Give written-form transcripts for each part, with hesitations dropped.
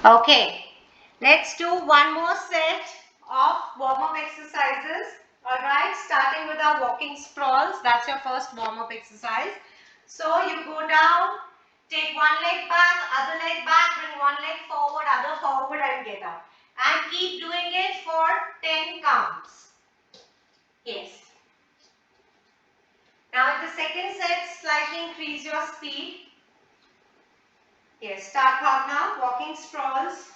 Okay, let's do one more set of warm-up exercises. Alright, starting with our walking sprawls. That's your first warm-up exercise. So you go down, take one leg back, other leg back, bring one leg forward, other forward and get up. And keep doing it for 10 counts. Yes. Now in the second set, slightly increase your speed. Yes, start Bhavna, walking sprawls.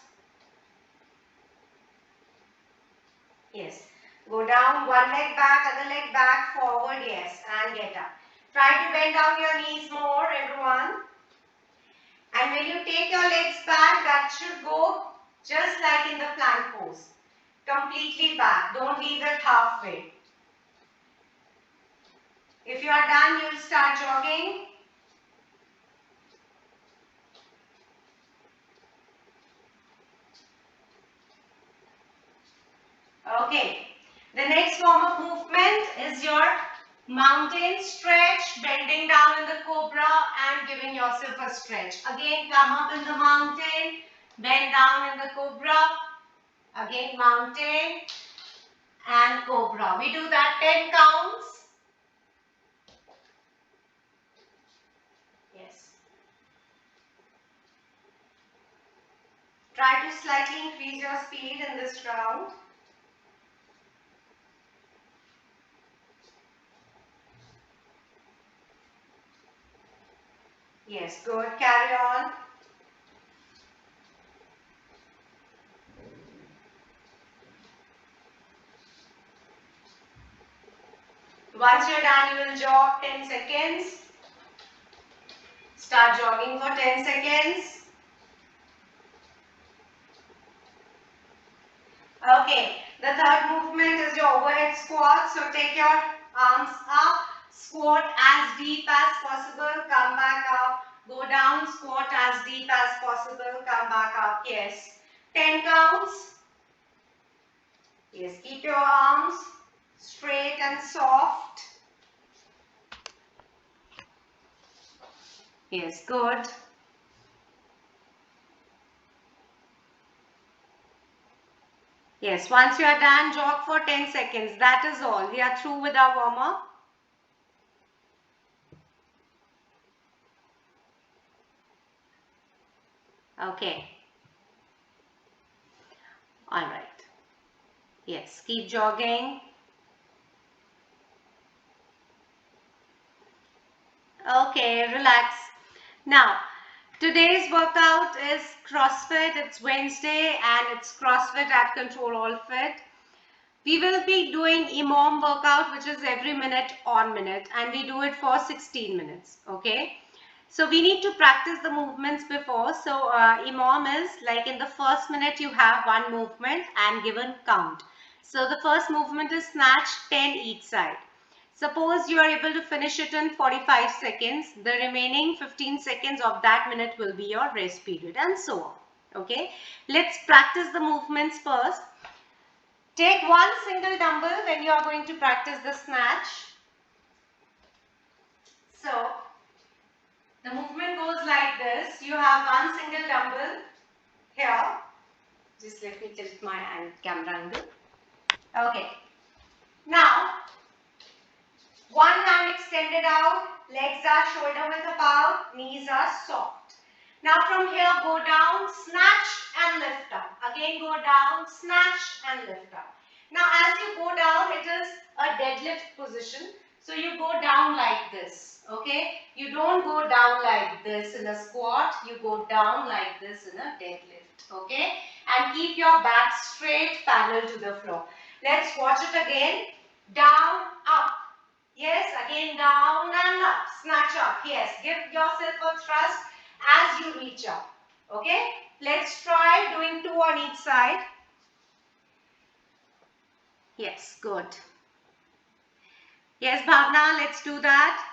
Yes. Go down, one leg back, other leg back, forward, yes, and get up. Try to bend down your knees more, everyone. And when you take your legs back, that should go just like in the plank pose. Completely back. Don't leave it halfway. If you are done, you'll start jogging. Okay. The next warm-up movement is your mountain stretch, bending down in the cobra and giving yourself a stretch. Again, come up in the mountain, bend down in the cobra, again mountain and cobra. We do that 10 counts. Yes. Try to slightly increase your speed in this round. Yes, good. Carry on. Once you're done, you will jog 10 seconds. Start jogging for 10 seconds. Okay, the third movement is your overhead squat. So take your arms up, squat as deep as possible, come back up, go down, squat as deep as possible, come back up. Yes, 10 counts. Yes, keep your arms straight and soft. Yes, good. Yes, once you are done, jog for 10 seconds. That is all. We are through with our warm-up. Okay. All right. Yes, keep jogging. Okay, relax. Now, today's workout is CrossFit. It's Wednesday and it's CrossFit at Control All Fit. We will be doing EMOM workout, which is every minute on minute, and we do it for 16 minutes. Okay. So we need to practice the movements before. So EMOM is like in the first minute you have one movement and given count. So the first movement is snatch, 10 each side. Suppose you are able to finish it in 45 seconds. The remaining 15 seconds of that minute will be your rest period and so on. Okay. Let's practice the movements first. Take one single dumbbell when you are going to practice the snatch. So the movement goes like this. You have one single dumbbell here. Just let me tilt my camera angle. Okay. Now, one hand extended out, legs are shoulder width apart, knees are soft. Now from here, go down, snatch and lift up. Again go down, snatch and lift up. Now as you go down, it is a deadlift position. So you go down like this, okay? You don't go down like this in a squat, you go down like this in a deadlift, okay? And keep your back straight, parallel to the floor. Let's watch it again. Down, up. Yes, again down and up. Snatch up. Yes, give yourself a thrust as you reach up. Okay, let's try doing 2 on each side. Yes, good. Yes, Bhavna, let's do that.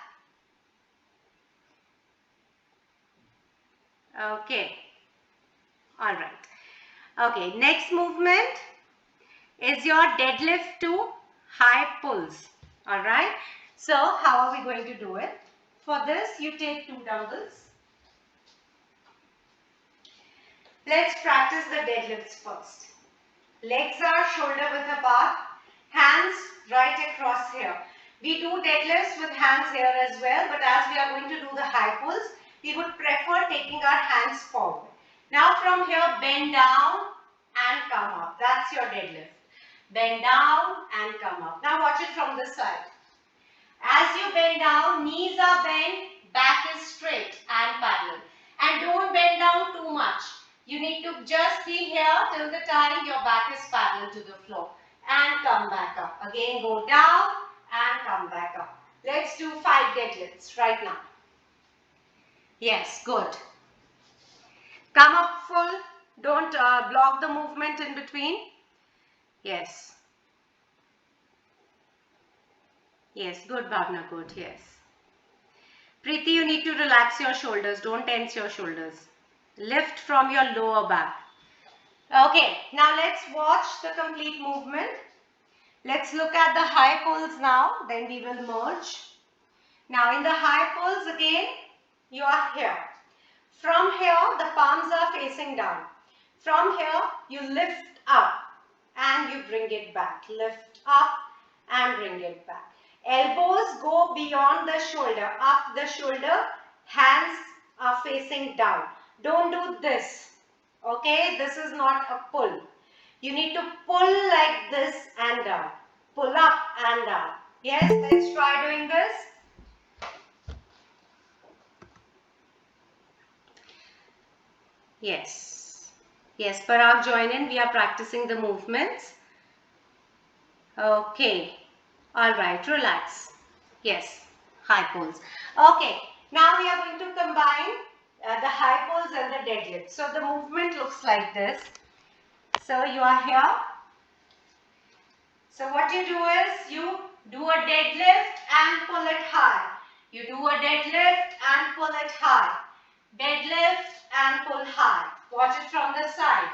Okay. All right. Okay, next movement is your deadlift to high pulls. All right. So, how are we going to do it? For this, you take 2 dumbbells. Let's practice the deadlifts first. Legs are shoulder width apart, hands right across here. We do deadlifts with hands here as well, but as we are going to do the high pulls, we would prefer taking our hands forward. Now from here, bend down and come up. That's your deadlift. Bend down and come up. Now watch it from this side. As you bend down, knees are bent, back is straight and parallel. And don't bend down too much. You need to just be here till the time your back is parallel to the floor. And come back up. Again, go down and come back up. Let's do 5 deadlifts right now. Yes, good. Come up full. Don't block the movement in between. Yes. Yes, good Bhavna, good, yes. Preeti, you need to relax your shoulders. Don't tense your shoulders. Lift from your lower back. Okay, now let's watch the complete movement. Let's look at the high pulls now, then we will merge. Now in the high pulls again, you are here. From here, the palms are facing down. From here, you lift up and you bring it back. Lift up and bring it back. Elbows go beyond the shoulder, up the shoulder, hands are facing down. Don't do this, okay? This is not a pull. You need to pull like this and down. Pull up and down. Yes, let's try doing this. Yes. Yes, Parag, join in. We are practicing the movements. Okay. All right, relax. Yes, high pulls. Okay, now we are going to combine the high pulls and the deadlift. So the movement looks like this. So you are here. So what you do is you do a deadlift and pull it high. You do a deadlift and pull it high. Deadlift and pull high. Watch it from the side.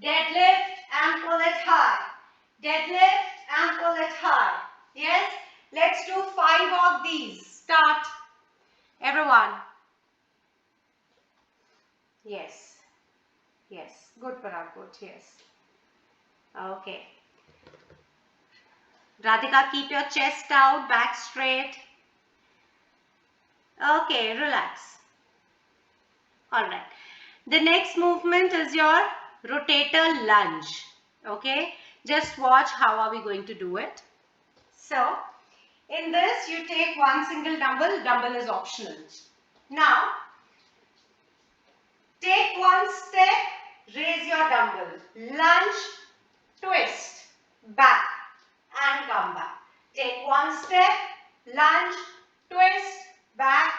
Deadlift and pull it high. Deadlift and pull it high. Yes? Let's do 5 of these. Start. Everyone. Yes. Yes. Good, Parag. Good. Yes. Okay. Radhika, keep your chest out, back straight. Okay, relax. Alright. The next movement is your rotator lunge. Okay. Just watch how are we going to do it. So, in this you take one single dumbbell. Dumbbell is optional. Now, take one step, raise your dumbbell. Lunge, twist, back and come back. Take one step, lunge, twist, back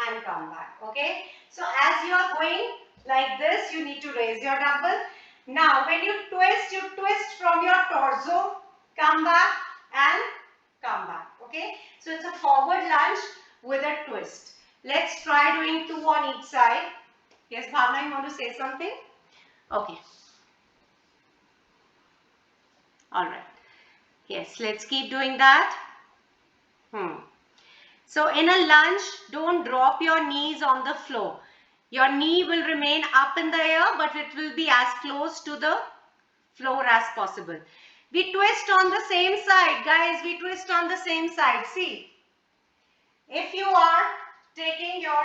and come back. Okay. So, as you are going like this, you need to raise your dumbbell. Now, when you twist from your torso, come back and come back. Okay. So, it's a forward lunge with a twist. Let's try doing 2 on each side. Yes, Bhavna, you want to say something? Okay. Alright. Yes, let's keep doing that. So, in a lunge, don't drop your knees on the floor. Your knee will remain up in the air, but it will be as close to the floor as possible. We twist on the same side, guys. We twist on the same side. See, if you are taking your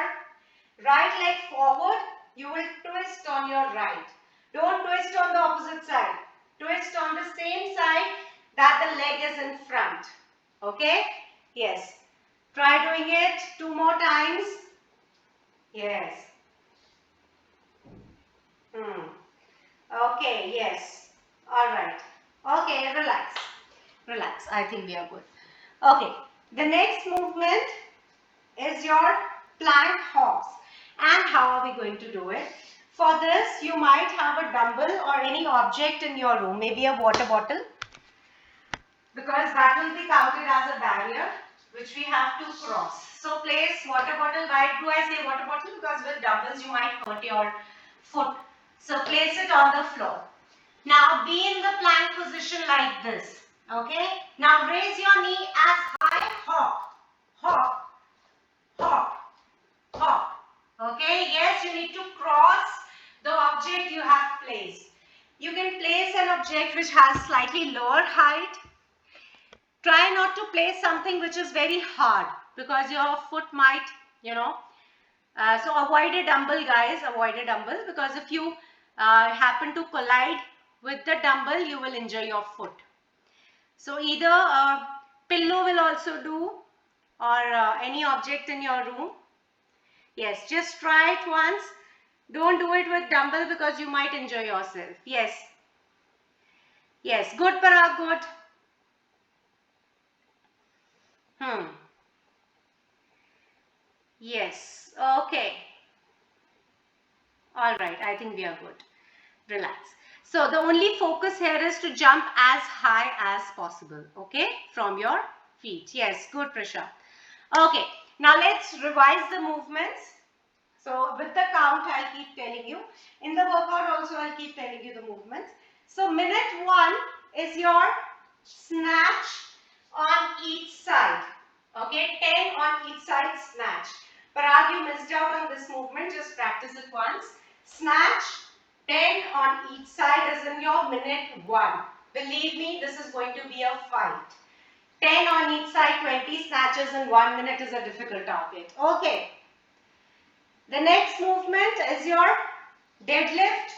right leg forward, you will twist on your right. Don't twist on the opposite side. Twist on the same side that the leg is in front. Okay? Yes. Try doing it 2 more times. Yes. Okay, yes. Alright. Okay, relax. Relax. I think we are good. Okay. The next movement is your plank hops. And how are we going to do it? For this, you might have a dumbbell or any object in your room, maybe a water bottle, because that will be counted as a barrier which we have to cross. So place water bottle. Why do I say water bottle? Because with dumbbells you might hurt your foot. So place it on the floor. Now be in the plank position like this. Okay. Now raise your knee as high. Hop, hop, hop, hop. Okay. Yes, you need to cross the object you have placed. You can place an object which has slightly lower height. Try not to place something which is very hard because your foot might, so avoid a dumbbell, guys. Avoid a dumbbell because if you happen to collide with the dumbbell, you will injure your foot. So either a pillow will also do, or any object in your room. Yes, just try it once. Don't do it with dumbbell because you might injure yourself. Yes. Yes, good Parag, good. Yes, okay. All right, I think we are good. Relax. So the only focus here is to jump as high as possible, okay, from your feet. Yes, good, Prisha. Okay, now let's revise the movements. So with the count, I'll keep telling you. In the workout also, I'll keep telling you the movements. So minute 1 is your snatch on each side. Okay, 10 on each side snatch. Parag, you missed out on this movement. Just practice it once. Snatch, 10 on each side is in your minute 1. Believe me, this is going to be a fight. 10 on each side, 20 snatches in 1 minute is a difficult target. Okay. The next movement is your deadlift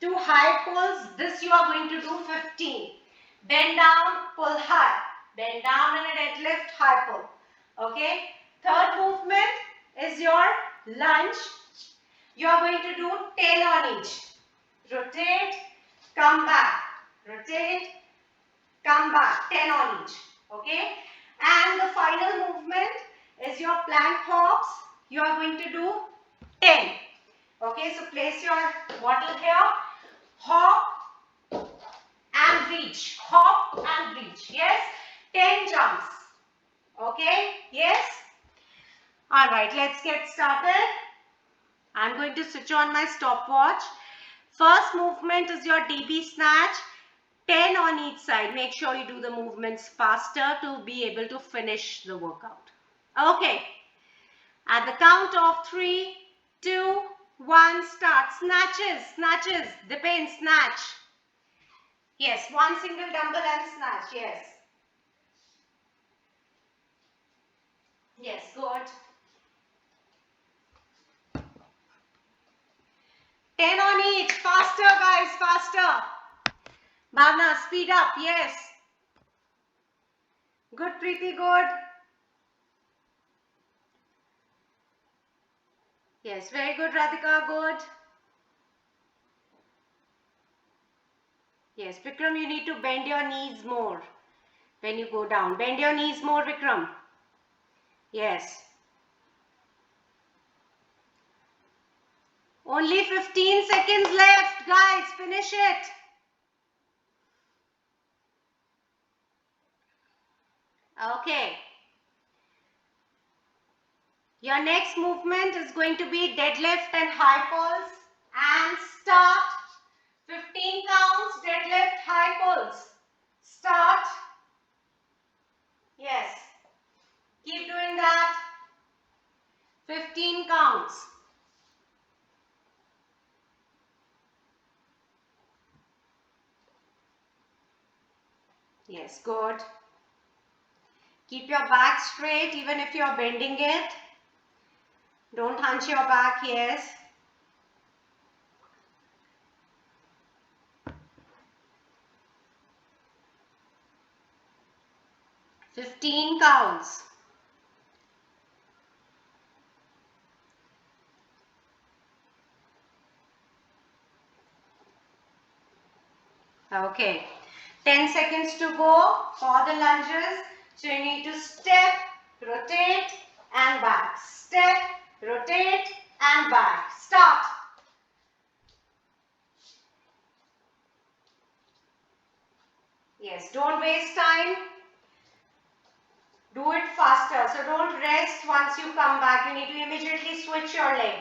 to high pulls. This you are going to do 15. Bend down, pull high. Bend down in a deadlift, high pull. Okay. Third movement is your lunge. You are going to do 10 on each. Rotate, come back. Rotate, come back. 10 on each. Okay. And the final movement is your plank hops. You are going to do 10. Okay, so place your bottle here. Hop and reach. Hop and reach. Yes, 10 jumps. Okay, yes. Alright, let's get started. I'm going to switch on my stopwatch. First movement is your DB snatch. 10 on each side. Make sure you do the movements faster to be able to finish the workout. Okay. At the count of 3, 2, 1, start. Snatches, snatches, depend, snatch. Yes, one single dumbbell and snatch, yes. Yes, good. 10 on each, faster guys, faster. Bhavna, speed up, yes. Good, Preeti, good. Yes, very good, Radhika, good. Yes, Vikram, you need to bend your knees more when you go down. Bend your knees more, Vikram. Yes. Only 15 seconds left, guys. Finish it. Okay. Your next movement is going to be deadlift and high pulls. And start. 15 counts, deadlift, high pulls. Start. Yes. Keep doing that. 15 counts. Yes, good. Keep your back straight even if you are bending it. Don't hunch your back, yes. Fifteen counts. Okay. 10 seconds to go for the lunges. So you need to step, rotate and back. Step, rotate and back. Start. Yes, don't waste time. Do it faster. So don't rest once you come back. You need to immediately switch your leg.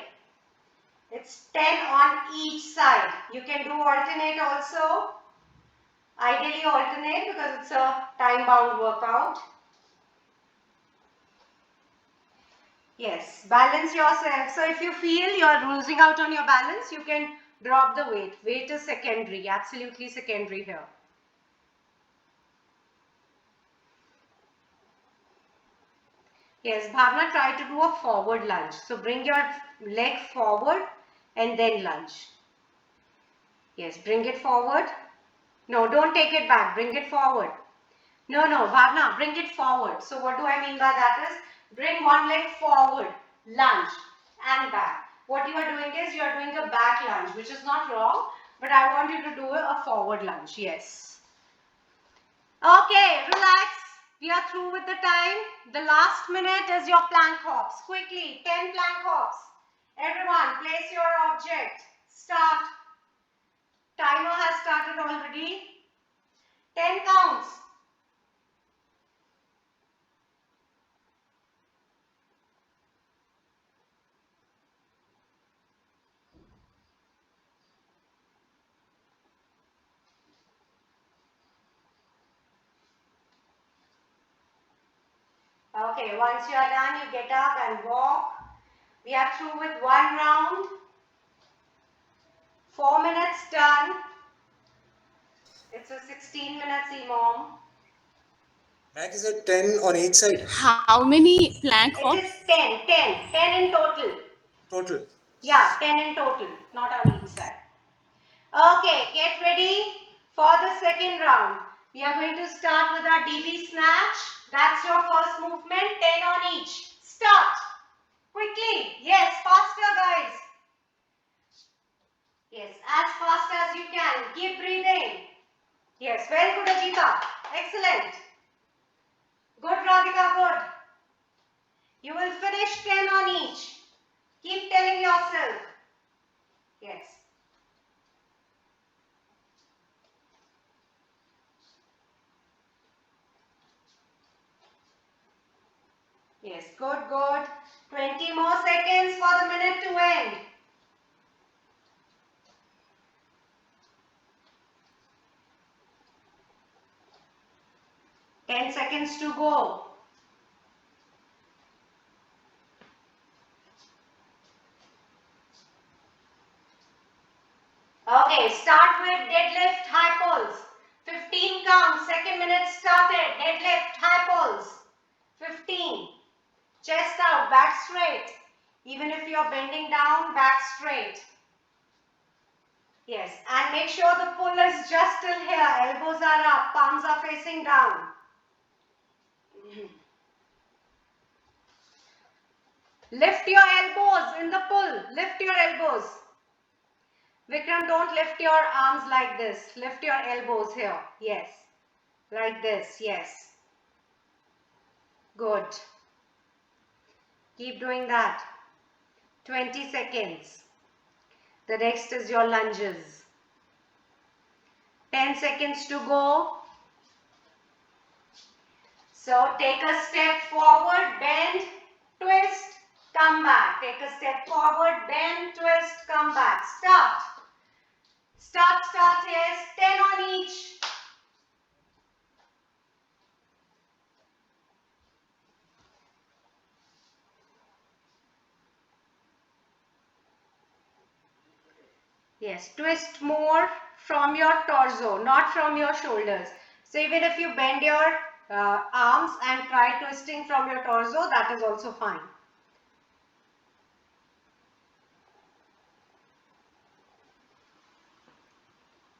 It's 10 on each side. You can do alternate also. Ideally alternate because it's a time-bound workout. Yes, balance yourself. So if you feel you're losing out on your balance, you can Drop the weight. Weight is secondary, absolutely secondary here. Yes, Bhavna, try to do a forward lunge. So bring your leg forward and then lunge. Yes, bring it forward. No, don't take it back. Bring it forward. No, Bhavna, bring it forward. So what do I mean by that is, bring one leg forward, lunge and back. What you are doing is, you are doing a back lunge, which is not wrong, but I want you to do a forward lunge. Yes. Okay, relax. We are through with the time. The last minute is your plank hops. Quickly, 10 plank hops. Everyone, place your object. Start. Timer has started already. 10 counts. Okay, once you are done, you get up and walk. We are through with one round. 4 minutes done. It's a 16 minutes EMOM. Max, is it 10 on each side? How many plank hops? It is 10 in total. Total. Yeah, 10 in total, not on each side. Okay, get ready for the second round. We are going to start with our DB snatch. That's your first movement, 10 on each. Start. Quickly. Yes, faster guys. Yes, as fast as you can. Keep breathing. Yes, very good Ajita. Excellent. Good Radhika, good. You will finish 10 on each. Keep telling yourself. Yes. Yes, good, good. 20 more seconds for the minute to end. Ten seconds to go. Okay, start with deadlift high pulls. 15 counts, second minute started. Deadlift high pulls. 15. Chest out, back straight. Even if you're bending down, back straight. Yes, and make sure the pull is just till here. Elbows are up, palms are facing down. Lift your elbows in the pull. Lift your elbows. Vikram, don't lift your arms like this. Lift your elbows here. Yes. Like this. Yes. Good. Keep doing that. 20 seconds. The next is your lunges. 10 seconds to go. So take a step forward, bend, twist, come back. Take a step forward, bend, twist, come back. Start. Start, yes. 10 on each. Yes, twist more from your torso, not from your shoulders. So even if you bend your arms and try twisting from your torso, that is also fine.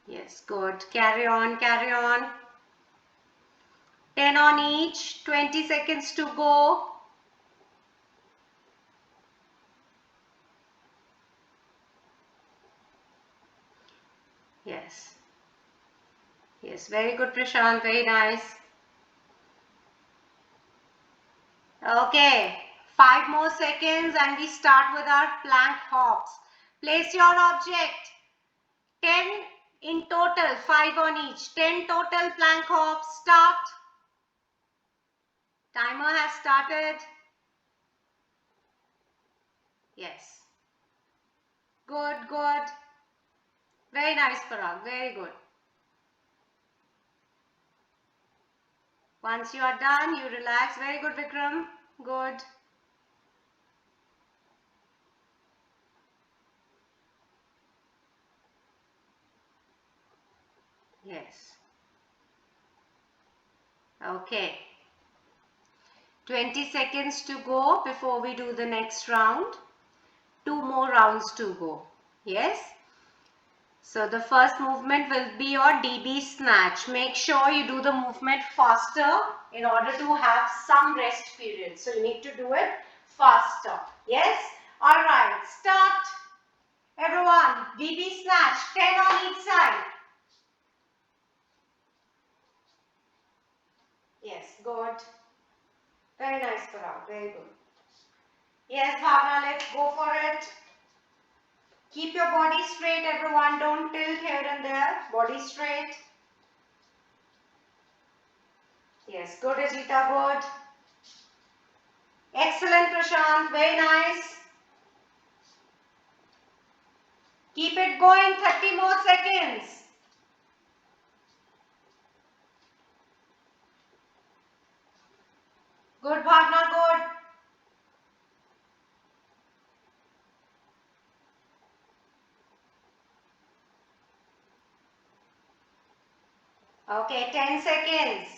Yes, good. Carry on, carry on. 10 on each, 20 seconds to go. Yes. Yes, very good, Prashant. Very nice. Okay, 5 more seconds and we start with our plank hops. Place your object. 10 in total, 5 on each. 10 total plank hops. Start. Timer has started. Yes. Good, good. Very nice, Parag. Very good. Once you are done, you relax. Very good, Vikram. Good. Yes. Okay. 20 seconds to go before we do the next round. 2 more rounds to go. Yes. So the first movement will be your DB snatch. Make sure you do the movement faster in order to have some rest period. So you need to do it faster. Yes? Alright, start. Everyone, DB snatch, 10 on each side. Yes, good. Very nice, Parag. Very good. Yes, Bhavna, let's go for it. Keep your body straight, everyone. Don't tilt here and there. Body straight. Yes, good, Ajita, good. Excellent, Prashant. Very nice. Keep it going. 30 more seconds. Good, Bhavna, good. Okay, 10 seconds.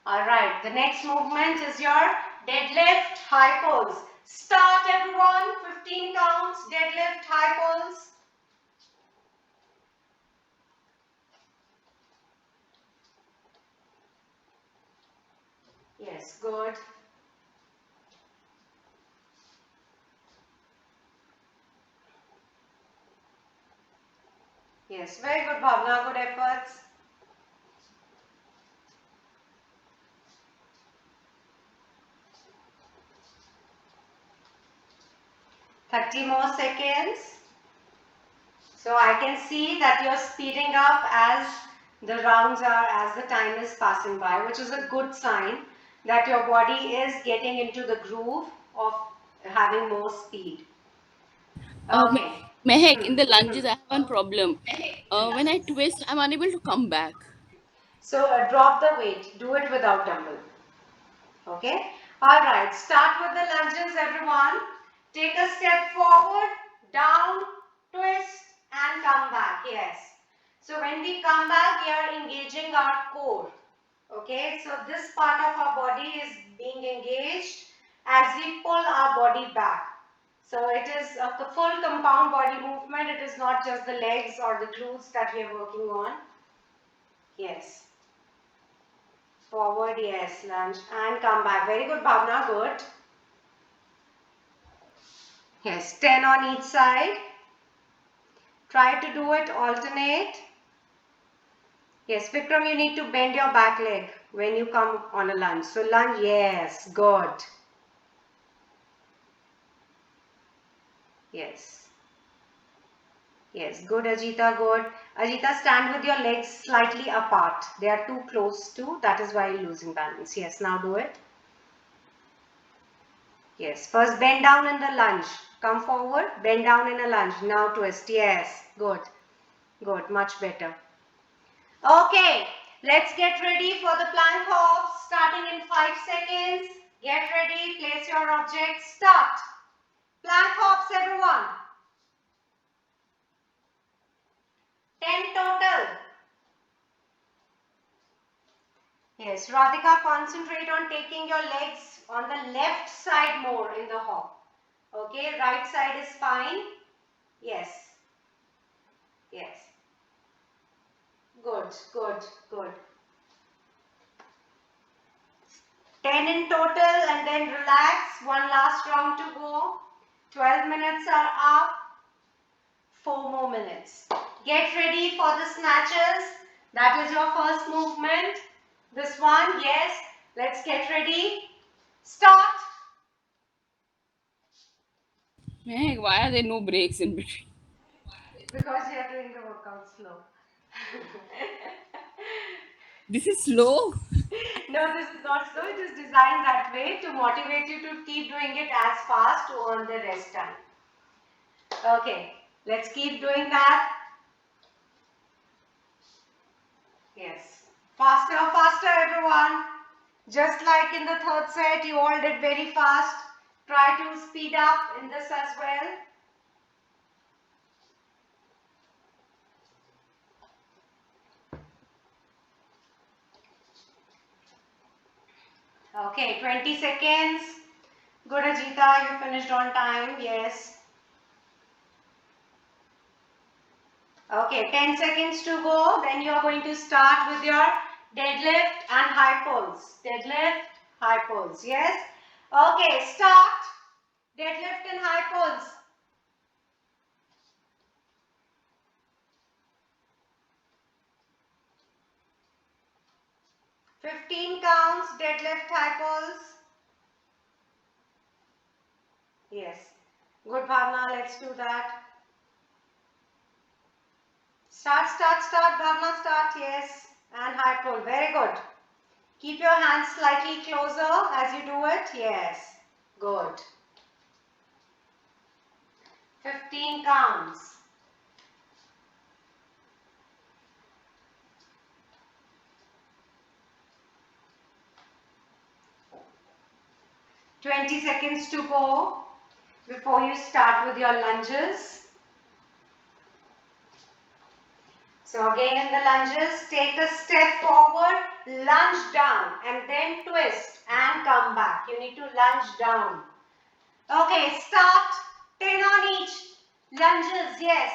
Alright, the next movement is your deadlift high pulse. Start, everyone. 15 counts, deadlift high pulse. Yes, good. Yes, very good, Bhavna. Good efforts. Thirty more seconds. So I can see that you're speeding up as the rounds are, as the time is passing by, which is a good sign that your body is getting into the groove of having more speed. Okay. Mehek, in the lunges, I have one problem. When I twist, I'm unable to come back. So drop the weight. Do it without dumbbell. Okay. All right. Start with the lunges, everyone. Take a step forward, down, twist, and come back. Yes. So when we come back, we are engaging our core. Okay. So this part of our body is being engaged as we pull our body back. So it is a full compound body movement. It is not just the legs or the glutes that we are working on. Yes. Forward, yes, lunge and come back. Very good, Bhavna, good. Yes, 10 on each side. Try to do it alternate. Yes, Vikram, you need to bend your back leg when you come on a lunge. So lunge, yes, good. Yes. Yes, good, Ajita, good. Ajita, stand with your legs slightly apart. They are too close to, that is why you're losing balance. Yes, now do it. Yes, first bend down in the lunge. Come forward, bend down in a lunge. Now twist. Yes, good. Good, much better. Okay, let's get ready for the plank hops starting in 5 seconds. Get ready, place your objects, start. Plank hops, everyone. 10 total. Yes, Radhika, concentrate on taking your legs on the left side more in the hop. Okay, right side is fine. Yes. Yes. Good, good, good. 10 in total and then relax. One last round to go. 12 minutes are up. 4 more minutes. Get ready for the snatches. That is your first movement. This one, yes. Let's get ready. Start. Mehek, why are there no breaks in between? Because you are doing the workout slow. This is slow. No, this is not slow. It is designed that way to motivate you to keep doing it as fast to earn the rest time. Okay, let's keep doing that. Yes. Faster, faster, everyone. Just like in the third set, you all did very fast. Try to speed up in this as well. Okay, 20 seconds. Good, Ajita, you finished on time. Yes. Okay, 10 seconds to go. Then you are going to start with your deadlift and high pulls. Deadlift, high pulls. Yes. Okay, start. Deadlift and high pulls. 15 counts, deadlift, high pulls. Yes. Good, Bhavna. Let's do that. Start, Bhavna, start. Yes. And high pull. Very good. Keep your hands slightly closer as you do it. Yes. Good. 15 counts. Twenty seconds to go before you start with your lunges. So again in the lunges, take a step forward, lunge down and then twist and come back. You need to lunge down. Okay, start 10 on each. Lunges, yes.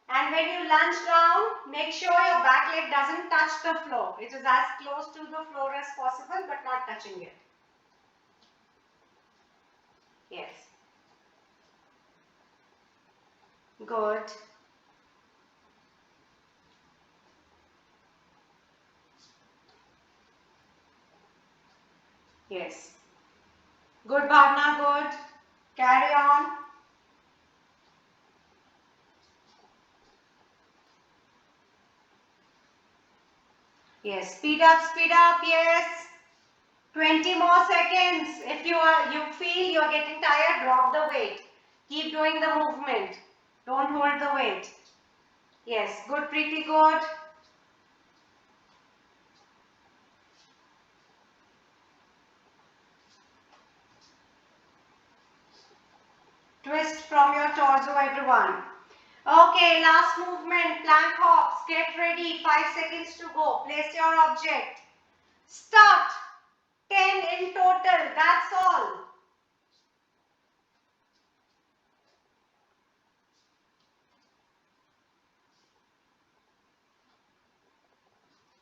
And when you lunge down, make sure your back leg doesn't touch the floor. It is as close to the floor as possible but not touching it. Yes. Good. Yes. Good, Bhavna, good. Carry on. Yes, speed up, yes. 20 more seconds. If you feel you're getting tired, drop the weight. Keep doing the movement. Don't hold the weight. Yes, good, pretty good. Twist from your torso, everyone. Okay, last movement, plank hops. Get ready, 5 seconds to go. Place your object. Start. 10 in total, that's all.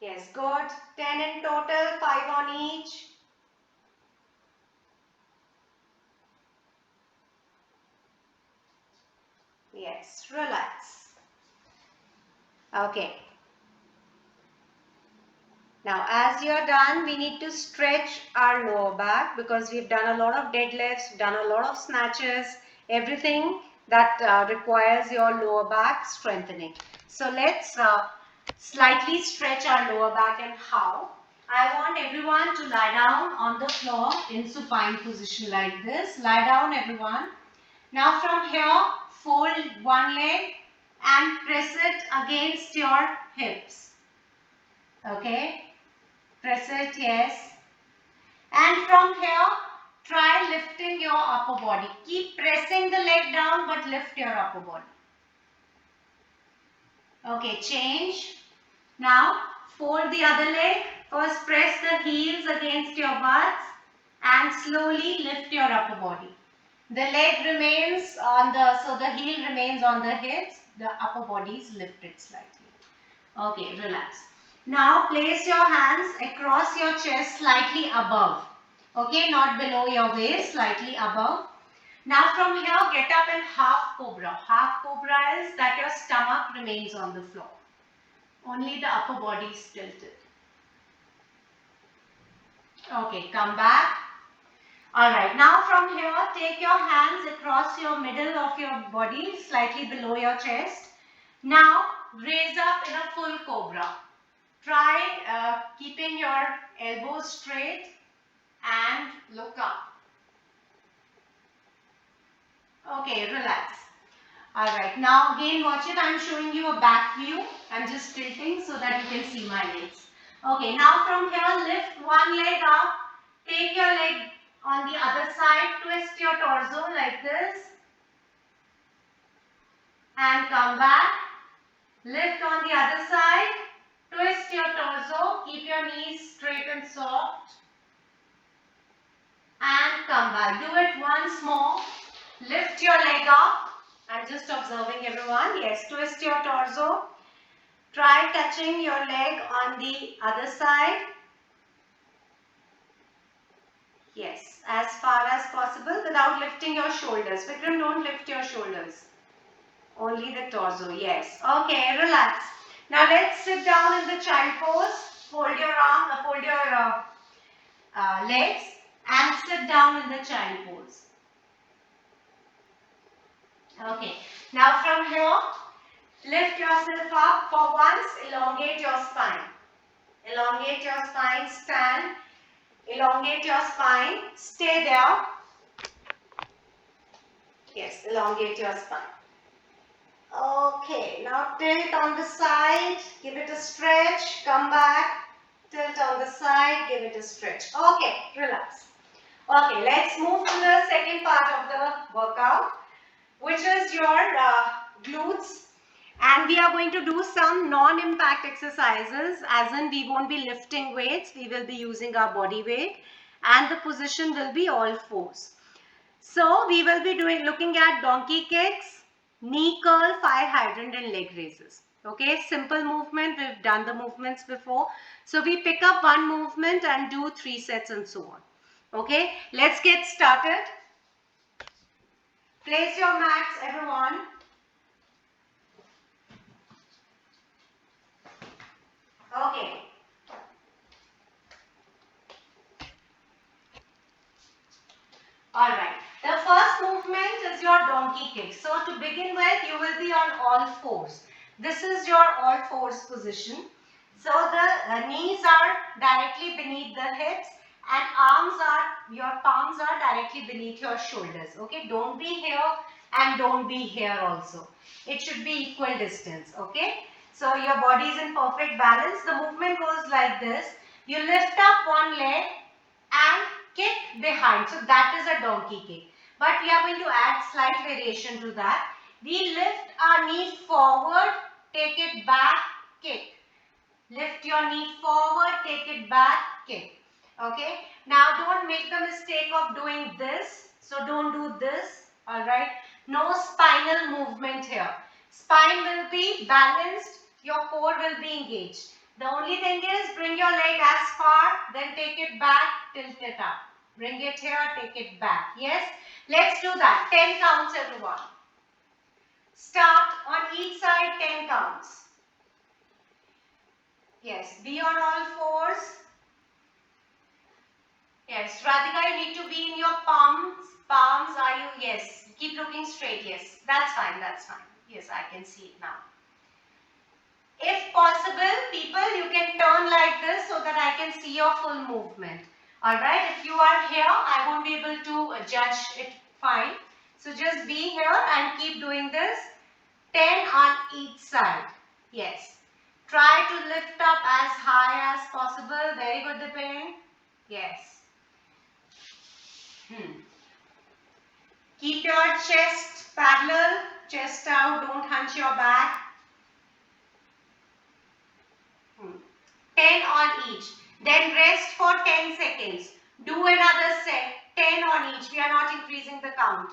Yes, good. 10 in total, 5 on each. Yes, relax. Okay. Now, as you're done, we need to stretch our lower back because we've done a lot of deadlifts, done a lot of snatches, everything that requires your lower back strengthening. So, let's slightly stretch our lower back. And how? I want everyone to lie down on the floor in supine position like this. Lie down, everyone. Now, from here, fold one leg and press it against your hips. Okay? Press it, yes. And from here, try lifting your upper body. Keep pressing the leg down but lift your upper body. Okay, change. Now, fold the other leg. First press the heels against your butts and slowly lift your upper body. The leg remains on so the heel remains on the hips. The upper body is lifted slightly. Okay, relax. Now place your hands across your chest slightly above. Okay, not below your waist, slightly above. Now from here, get up in half cobra. Half cobra is that your stomach remains on the floor. Only the upper body is tilted. Okay, come back. Alright, now from here, take your hands across your middle of your body, slightly below your chest. Now, raise up in a full cobra. Try keeping your elbows straight and look up. Okay, relax. Alright, now again watch it. I'm showing you a back view. I'm just tilting so that you can see my legs. Okay, now from here, lift one leg up. Take your leg on the other side. Twist your torso like this. And come back. Lift on the other side. Twist your torso. Keep your knees straight and soft. Do it once more. Lift your leg up. I'm just observing everyone. Yes, twist your torso. Try touching your leg on the other side. Yes, as far as possible without lifting your shoulders. Vikram, don't lift your shoulders. Only the torso. Yes. Okay, relax. Now let's sit down in the child pose. Fold your legs and sit down in the child pose. Okay. Now from here, lift yourself up. For once, elongate your spine. Elongate your spine. Stand. Elongate your spine. Stay there. Yes, elongate your spine. Okay, now tilt on the side, give it a stretch, come back, tilt on the side, give it a stretch. Okay, relax. Okay, let's move to the second part of the workout, which is your glutes. And we are going to do some non-impact exercises, as in we won't be lifting weights, we will be using our body weight, and the position will be all fours. So we will be looking at donkey kicks, knee curl, fire hydrant and leg raises. Okay, simple movement. We've done the movements before. So we pick up one movement and do 3 sets and so on. Okay, let's get started. Place your mats, everyone. Okay. Alright, the first movement is your donkey kick. So to begin with, you will be on all fours. This is your all fours position. So the knees are directly beneath the hips and your palms are directly beneath your shoulders. Okay, don't be here and don't be here also. It should be equal distance. Okay, so your body is in perfect balance. The movement goes like this. You lift up one leg and kick behind. So that is a donkey kick. But we are going to add slight variation to that. We lift our knee forward, take it back, kick. Lift your knee forward, take it back, kick. Okay. Now don't make the mistake of doing this. So don't do this. Alright. No spinal movement here. Spine will be balanced. Your core will be engaged. The only thing is bring your leg as far, then take it back, tilt it up. Bring it here, take it back. Yes? Let's do that. 10 counts, everyone. Start on each side, 10 counts. Yes, be on all fours. Yes, Radhika, you need to be in your palms. Palms, are you? Yes. Keep looking straight. Yes, that's fine, that's fine. Yes, I can see it now. If possible, people, you can turn like this so that I can see your full movement. Alright, if you are here, I won't be able to judge it fine. So just be here and keep doing this. 10 on each side. Yes. Try to lift up as high as possible. Very good, Dipen. Yes. Keep your chest parallel, chest out, don't hunch your back. 10 on each. Then rest for 10 seconds. Do another set. 10 on each. We are not increasing the count.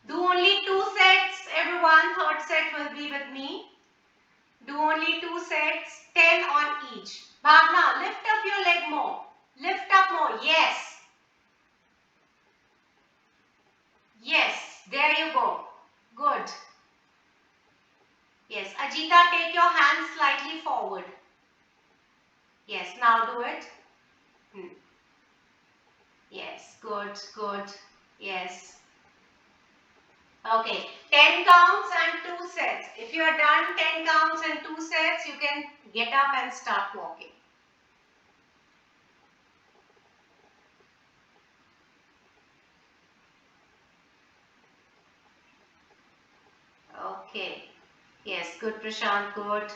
Do only 2 sets, everyone. Third set will be with me. Do only 2 sets. 10 on each. Bhavna, lift up your leg more. Lift up more. Yes. Yes. There you go. Good. Yes. Ajita, take your hands slightly forward. Yes, now do it. Yes, good, good. Yes. Okay, 10 counts and 2 sets. If you are done 10 counts and 2 sets, you can get up and start walking. Okay. Yes, good Prashant, good.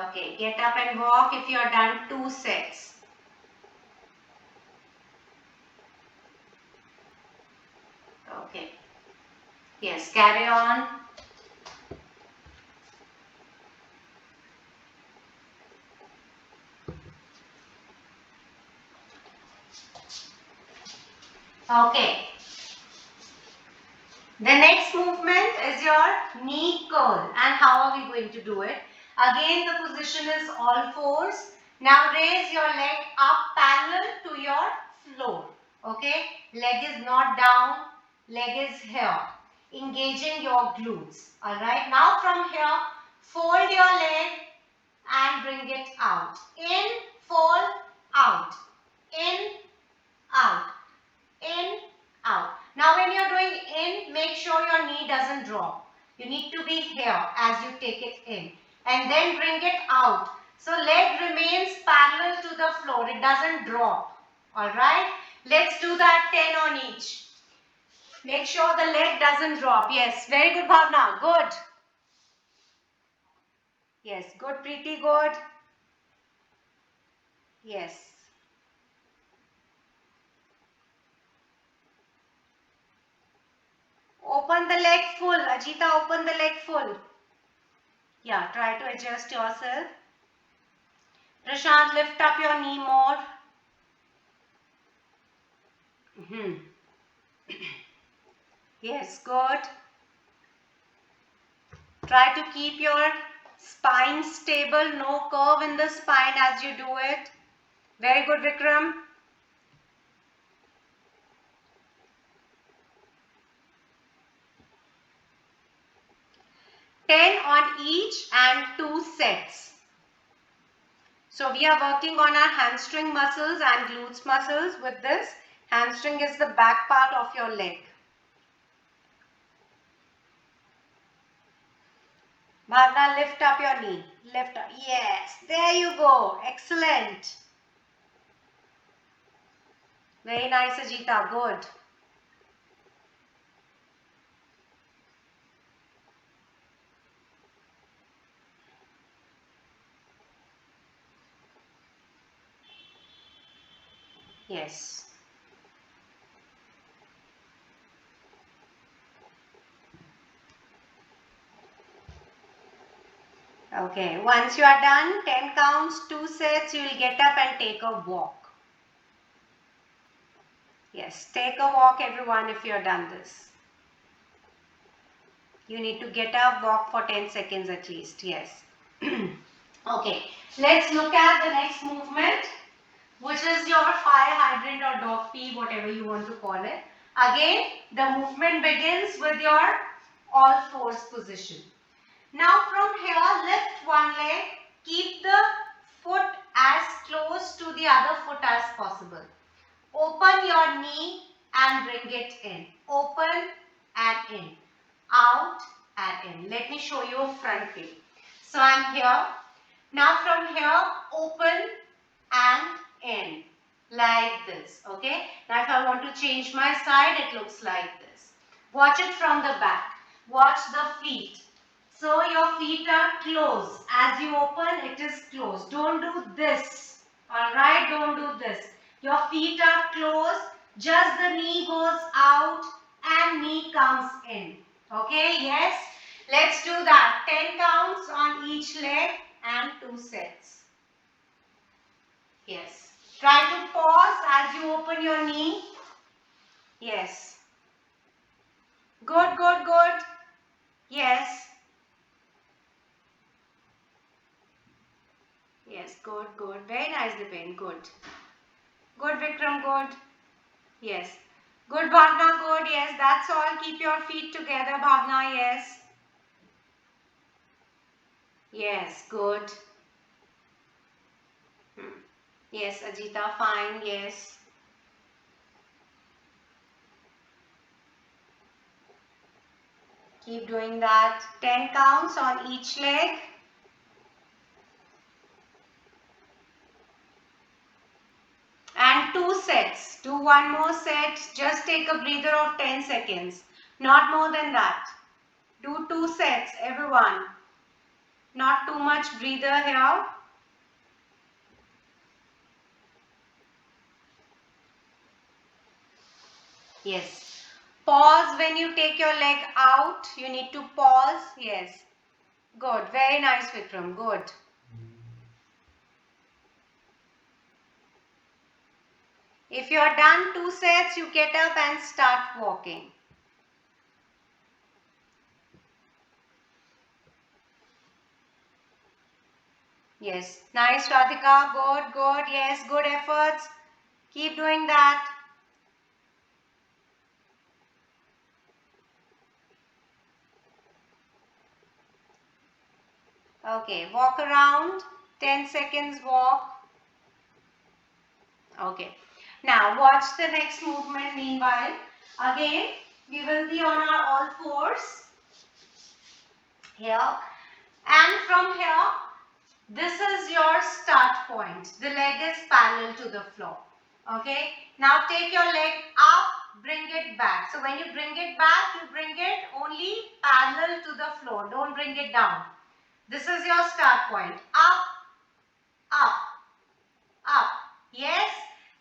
Okay, get up and walk if you are done 2 sets. Okay. Yes, carry on. Okay. The next movement is your knee curl. And how are we going to do it? Again, the position is all fours. Now raise your leg up parallel to your floor. Okay? Leg is not down, leg is here. Engaging your glutes. Alright? Now from here, fold your leg and bring it out. In, fold, out. In, out. In, out. Now when you're doing in, make sure your knee doesn't drop. You need to be here as you take it in. And then bring it out. So leg remains parallel to the floor. It doesn't drop. Alright? Let's do that 10 on each. Make sure the leg doesn't drop. Yes, very good Bhavna. Good. Yes, good Preeti, good. Yes. Open the leg full. Ajita, open the leg full. Yeah, try to adjust yourself. Prashant, lift up your knee more. Yes, good. Try to keep your spine stable, no curve in the spine as you do it. Very good, Vikram. Ten on each and 2 sets. So we are working on our hamstring muscles and glutes muscles with this. Hamstring is the back part of your leg. Bhavna, lift up your knee. Lift up. Yes, there you go. Excellent. Very nice, Ajita. Good. Yes. Okay, once you are done, 10 counts, 2 sets, you will get up and take a walk. Yes, take a walk everyone if you are done this. You need to get up, walk for 10 seconds at least, yes. Okay, let's look at the next movement, which is your fire hydrant or dog pee, whatever you want to call it. Again, the movement begins with your all fours position. Now from here, lift one leg, keep the foot as close to the other foot as possible. Open your knee and bring it in. Open and in. Out and in. Let me show you a front view. So I am here. Now from here, open and in. Like this. Okay. Now if I want to change my side, it looks like this. Watch it from the back. Watch the feet. So your feet are closed. As you open, it is closed. Don't do this. Alright, don't do this. Your feet are closed. Just the knee goes out and knee comes in. Okay, yes. Let's do that. 10 counts on each leg and 2 sets. Yes. Try to pause as you open your knee. Yes. Good, good, good. Yes. Yes, good, good. Very nice, Dipen. Good. Good, Vikram. Good. Yes. Good, Bhavna. Good. Yes, that's all. Keep your feet together, Bhavna. Yes. Yes, good. Yes, Ajita. Fine. Yes. Keep doing that. 10 counts on each leg. And 2 sets. Do one more set. Just take a breather of 10 seconds. Not more than that. Do 2 sets, everyone. Not too much breather here. Yes. Pause when you take your leg out. You need to pause. Yes. Good. Very nice, Vikram. Good. If you are done 2 sets, you get up and start walking. Yes, nice Radhika, good, good, yes, good efforts. Keep doing that. Okay, walk around, 10 seconds walk. Okay, now watch the next movement meanwhile. Again, we will be on our all fours here, and from here, this is your start point. The leg is parallel to the floor. Okay, now take your leg up, bring it back. So when you bring it back, you bring it only parallel to the floor. Don't bring it down. This is your start point. Up, up, up. Yes,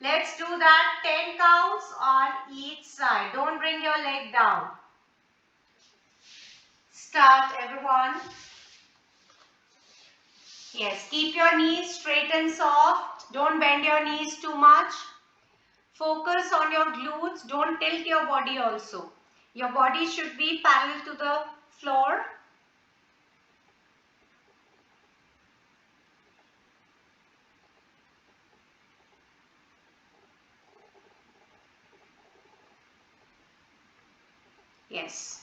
let's do that 10 counts on each side. Don't bring your leg down. Start, everyone. Yes, keep your knees straight and soft. Don't bend your knees too much. Focus on your glutes. Don't tilt your body also. Your body should be parallel to the floor. Yes.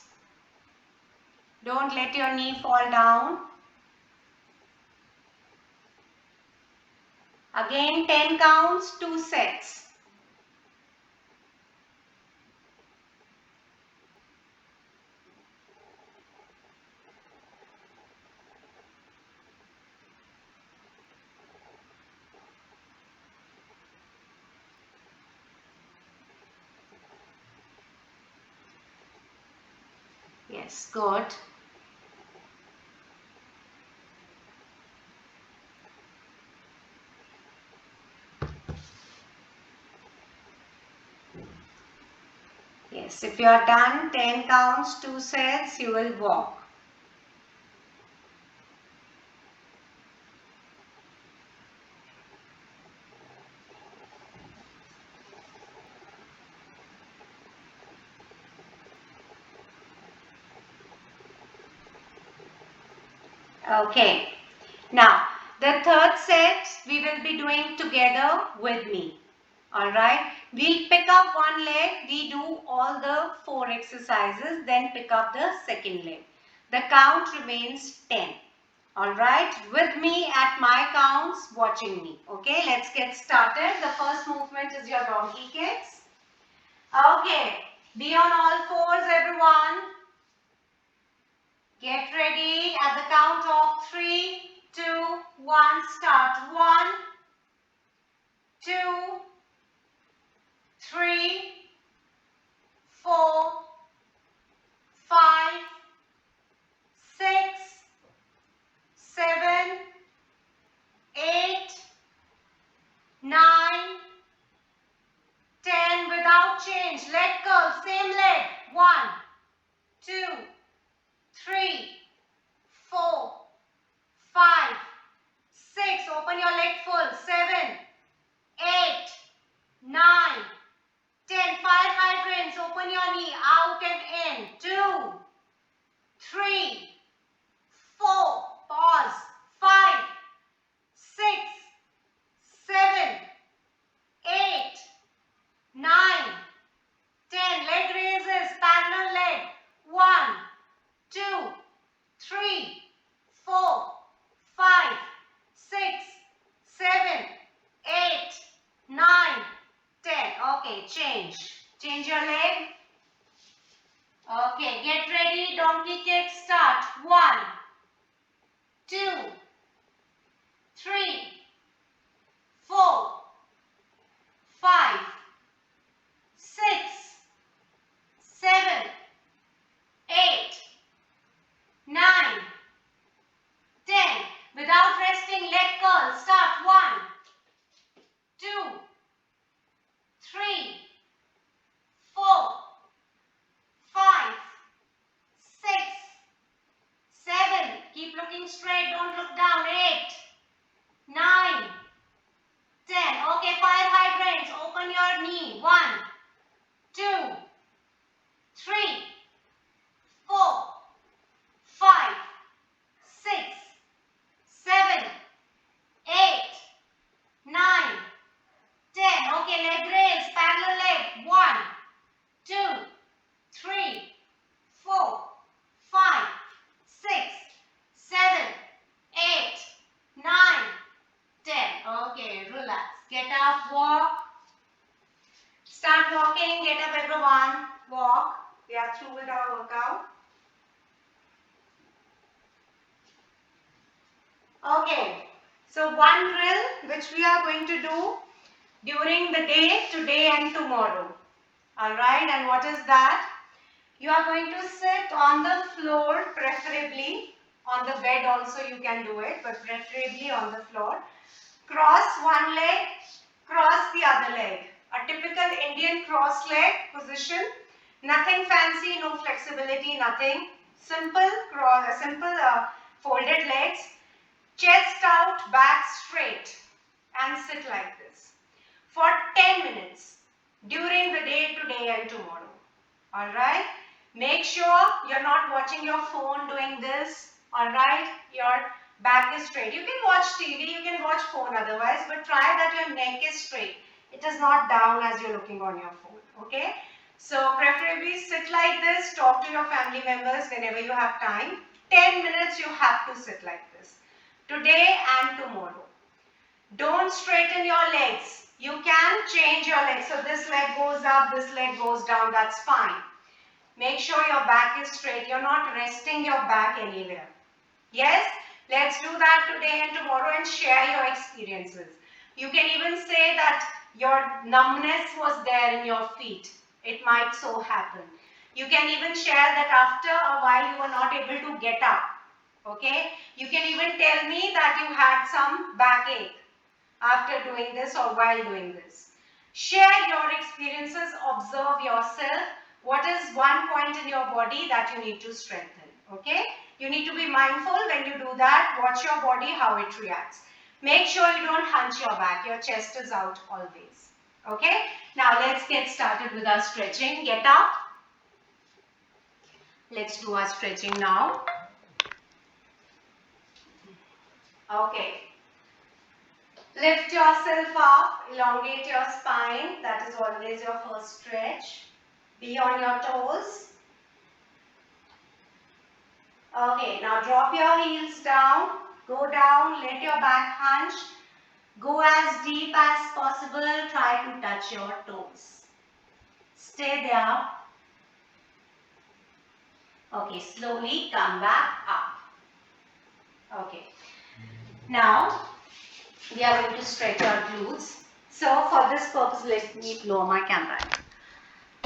Don't let your knee fall down. Again, 10 counts, 2 sets. Yes, good. Yes, if you are done, 10 counts, 2 sets, you will walk. Okay. Now, the third set we will be doing together with me. Alright. We'll pick up one leg. We do all the 4 exercises. Then pick up the second leg. The count remains 10. Alright. With me at my counts, watching me. Okay. Let's get started. The first movement is your donkey kicks. Okay. Be on all fours, everyone. Get ready at the count of 3, 2, 1. Start. 1, 2, 3, 4, 5, 6, 7, 8, 9, 10. Without change. Leg curl. Same leg. 1, 2, 3, 4, 5, 6. Open your leg full. 7, 8, 9, 10. 5 hydrants. Open your knee. Out and in. 2, 3, 4. Pause. 5, 6, 7, 8, 9, 10. Leg raises. Parallel leg. 1, 2, 3, 4, 5, 6, 7, 8, 9, 10. Okay, change. Change your leg. Okay, get ready. Donkey kick. Start. 1, 2, 3, 4, 5, 6, 7, 8, 9, 10. Without resting, leg curl. Start. 1, 2, 3, 4, 5, 6, 7, Okay, relax. Get up, walk. Start walking. Get up, everyone. Walk. We are through with our workout. Okay. So one drill which we are going to do during the day, today and tomorrow. Alright, and what is that? You are going to sit on the floor, preferably. On the bed also you can do it, but preferably on the floor. Cross one leg, cross the other leg. A typical Indian cross leg position. Nothing fancy, no flexibility, nothing. Simple folded legs. Chest out, back straight, and sit like this for 10 minutes during the day today and tomorrow. Alright? Make sure you're not watching your phone doing this. Alright? Your back is straight. You can watch TV, you can watch phone otherwise, but try that your neck is straight. It is not down as you're looking on your phone. Okay? So preferably sit like this, talk to your family members whenever you have time. 10 minutes you have to sit like this. Today and tomorrow. Don't straighten your legs. You can change your legs. So this leg goes up, this leg goes down. That's fine. Make sure your back is straight. You're not resting your back anywhere. Yes? Let's do that today and tomorrow and share your experiences. You can even say that your numbness was there in your feet. It might so happen. You can even share that after a while you were not able to get up. Okay? You can even tell me that you had some backache after doing this or while doing this. Share your experiences, observe yourself. What is one point in your body that you need to strengthen? Okay? You need to be mindful when you do that. Watch your body, how it reacts. Make sure you don't hunch your back. Your chest is out always. Okay? Now let's get started with our stretching. Get up. Let's do our stretching now. Okay. Lift yourself up, elongate your spine. That is always your first stretch. Be on your toes. Okay, now drop your heels down. Go down, let your back hunch. Go as deep as possible. Try to touch your toes. Stay there. Okay, slowly come back up. Okay. Now, we are going to stretch our glutes. So, for this purpose, let me lower my camera.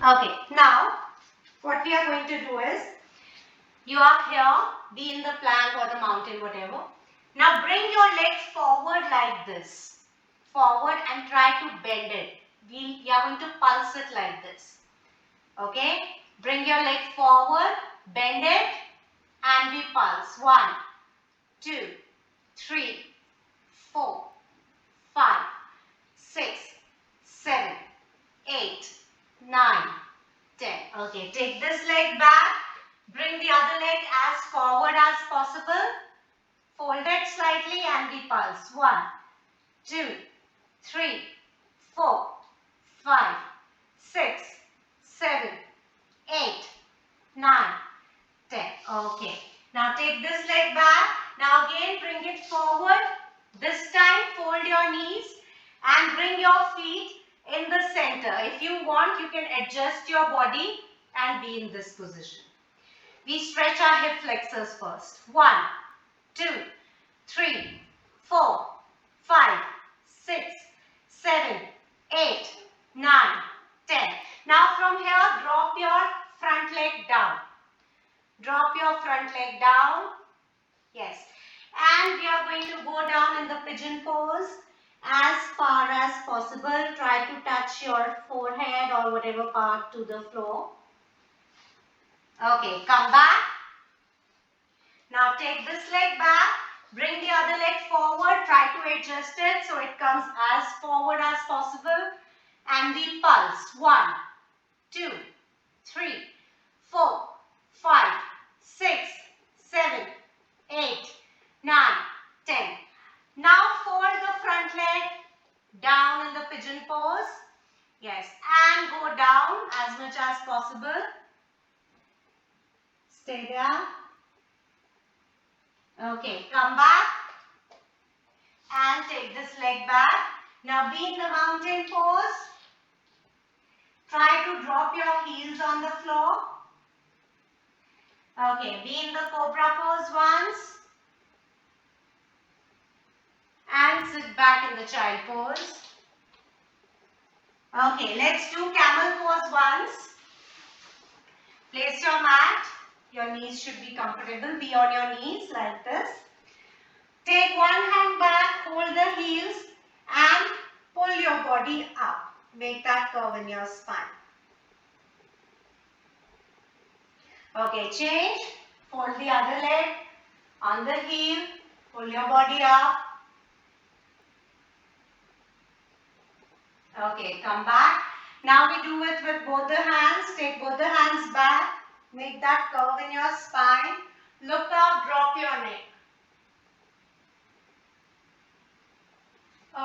Okay, now, what we are going to do is, you are here, be in the plank or the mountain, whatever. Now, bring your legs forward like this. Forward and try to bend it. We are going to pulse it like this. Okay, bring your leg forward, bend it, and we pulse. 1, 2, 3, 4, 5, 6, 7, 8, 9, 10. Okay, take this leg back. Bring the other leg as forward as possible. Fold it slightly and we pulse. 1, 2, 3, 4, 5, 6, 7, 8, 9, 10. Okay. Now take this leg back. Now again bring it forward. This time fold your knees and bring your feet in the center. If you want, you can adjust your body and be in this position. We stretch our hip flexors first. 1, 2, 3, 4, 5, 6, 7, 8, 9, 10. Now from here, drop your front leg down. Drop your front leg down. Yes. And we are going to go down in the pigeon pose as far as possible. Try to touch your forehead or whatever part to the floor. Okay, come back. Now take this leg back. Bring the other leg forward. Try to adjust it so it comes as forward as possible. And we pulse. 1, 2, 3, 4, 5, 6, 7, 8, 9, 10. Now fold the front leg down in the pigeon pose. Yes, and go down as much as possible. Stay there. Okay, come back. and take this leg back. Now be in the mountain pose. Try to drop your heels on the floor. Okay, be in the cobra pose once. And sit back in the child pose. Okay, let's do camel pose once. Place your mat. Your knees should be comfortable. Be on your knees like this. Take one hand back, hold the heels and pull your body up. Make that curve in your spine. Okay, change. Fold the other leg on the heel. Pull your body up. Okay, come back. Now we do it with both the hands. Take both the hands back. Make that curve in your spine. Look up, drop your neck.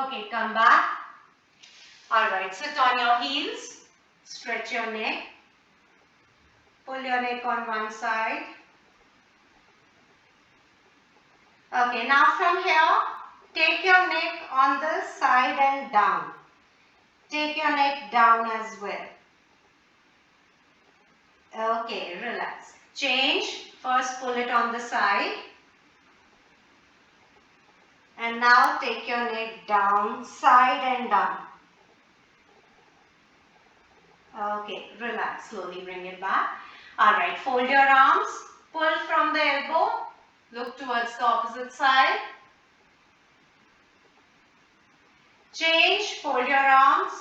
Okay, come back. Alright, sit on your heels. Stretch your neck. Pull your neck on one side. Okay, now from here, take your neck on the side and down. Take your neck down as well. Okay, relax. Change. First pull it on the side. And now take your neck down, side and down. Okay, relax. Slowly bring it back. Alright, fold your arms. Pull from the elbow. Look towards the opposite side. Change. Fold your arms.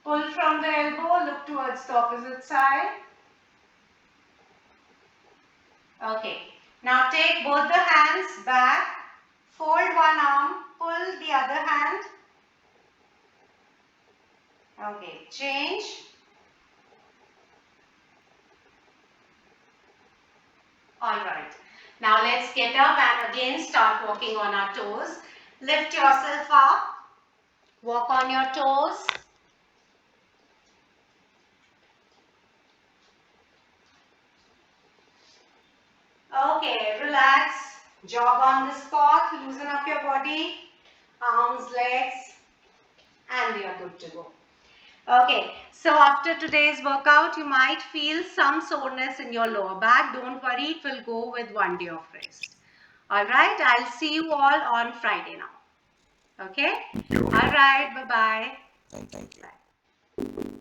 Pull from the elbow. Look towards the opposite side. Okay. Now take both the hands back. Fold one arm. Pull the other hand. Okay. Change. Alright. Now let's get up and again start walking on our toes. Lift yourself up. Walk on your toes. Okay, relax. Jog on the spot. Loosen up your body. Arms, legs. And we are good to go. Okay, so after today's workout, you might feel some soreness in your lower back. Don't worry, it will go with one day of rest. Alright, I'll see you all on Friday now. Okay? Alright, bye-bye. Thank you. Bye.